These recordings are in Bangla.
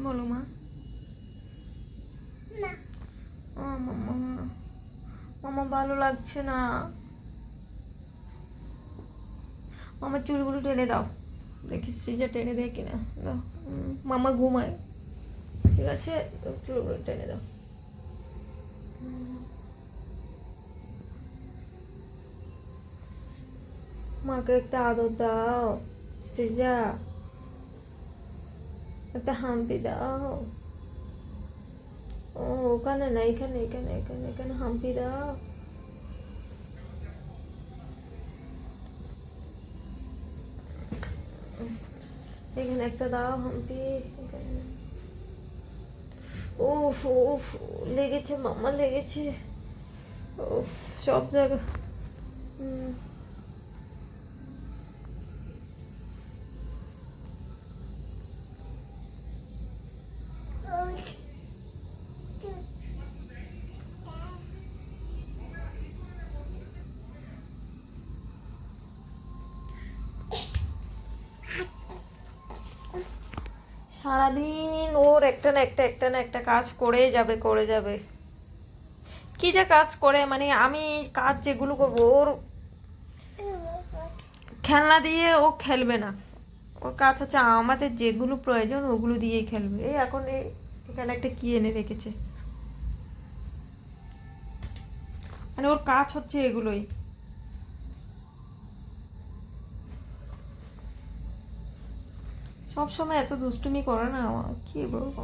বলো মা। মামা মামা ভালো লাগছে না। মামার চুলগুলো টেনে দাও, দেখি সৃজা টেনে দেয় কিনা। দাও, মামা ঘুমায়, ঠিক আছে, চুলগুলো টেনে দাও। মাকে একটা আদর দাও সৃজা, একটা হাম্পি দাও। ও ওখানে না, এখানে এখানে এখানে এখানে হাম্পি দাও। এখানে একটা দাও হাম্পি। উফ উফ লেগেছে মামা, লেগেছে। উফ সব জায়গা। সারাদিন ওর একটা না একটা কাজ করেই যাবে, করে যাবে। কি যে কাজ করে, মানে আমি কাজ যেগুলো করবো, ওর খেলনা দিয়ে ও খেলবে না। ওর কাজ হচ্ছে আমাদের যেগুলো প্রয়োজন ওগুলো দিয়েই খেলবে। এই এখন এখানে একটা কি এনে রেখেছে, মানে ওর কাজ হচ্ছে এগুলোই। সবসময় এত দুষ্টুমি করে না, কি বলবো।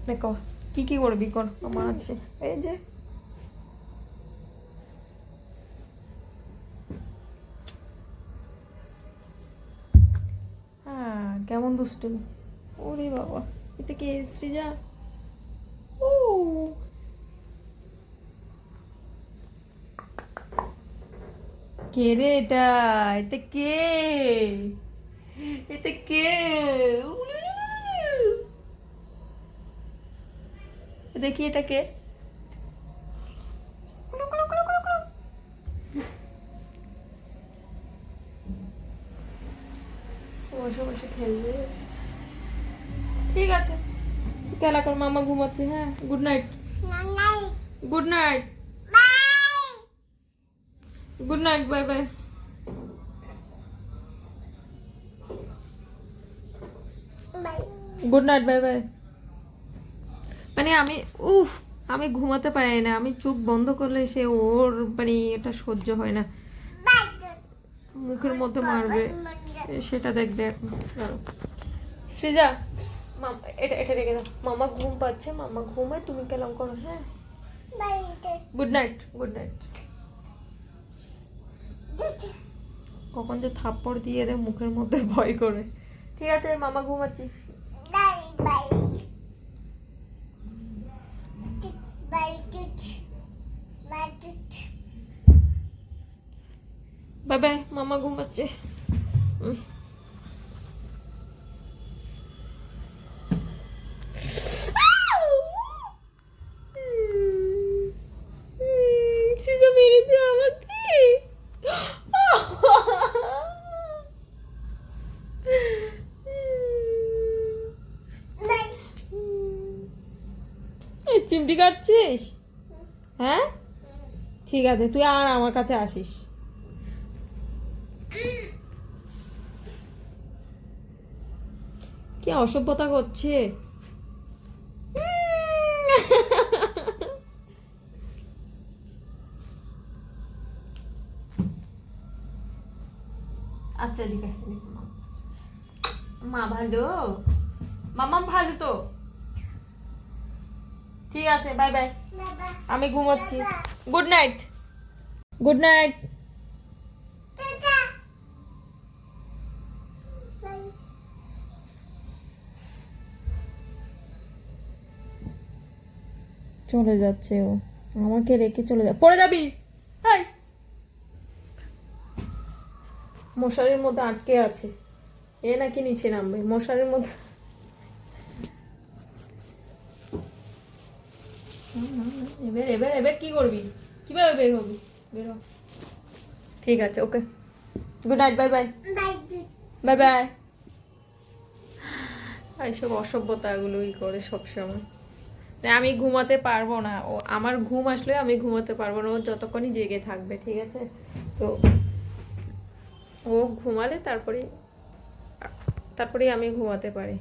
দেখো কি কি করবি, কর, আমার আছে এই যে। হ্যাঁ কেমন দুষ্টুমি। ওরে বাবা, এতে কে সৃজা? ও কে রে এটা? এতে কে? এতে কে? দেখি এটা কে? বসে বসে খেলবে, ঠিক আছে। খেলা কর, মামা ঘুমাচ্ছে। হ্যাঁ, good night. Good night. Good night, bye by. Good night, bye by. মানে আমি ঘুমাতে পারি না, আমি চোখ বন্ধ করলে সে ওর মানে এটা সহ্য হয় না, মুখের মধ্যে মারবে, সেটা দেখবে এখন। সৃজা এটা এটা রেখে দাও, মামা ঘুম পাচ্ছে, মামা ঘুমায়, তুমি কেলাম করো। হ্যাঁ, গুড নাইট, গুড নাইট। কখন যে থাপ্পড় দিয়ে দেয় মুখের মধ্যে ভয় করে। ঠিক আছে, মামা ঘুমাচ্ছি। বাই বাই, মামা ঘুমাচ্ছে। সিজা মেরেছে আমাকে। চিমটি কাটছিস? হ্যাঁ ঠিক আছে, তুই আর আমার কাছে আসিস। কি অসভ্যতা করছে। আচ্ছা এদিকে, মা ভালো, মামা ভালো তো। ঠিক আছে, বাই বাই, আমি ঘুমোচ্ছি। Good night, good night. চলে যাচ্ছে ও, আমাকে রেখে চলে যা, পড়ে যাবি। হাই, মশারির মধ্যে আটকে আছে, এ নাকি নিচে নামবে মশারির মধ্যে। এবার এবার এবার কি করবি, কিভাবে বের হবি? বেরো। ঠিক আছে, okay, good night, bye bye, bye bye. এইসব অসভ্যতাগুলোই করে সবসময়। না, আমি ঘুমাতে পারবো না, ও আমার ঘুম আসলে আমি ঘুমাতে পারবো না, ও যতক্ষণই জেগে থাকবে, ঠিক আছে? তো ও ঘুমালে তারপরেই আমি ঘুমাতে পারি।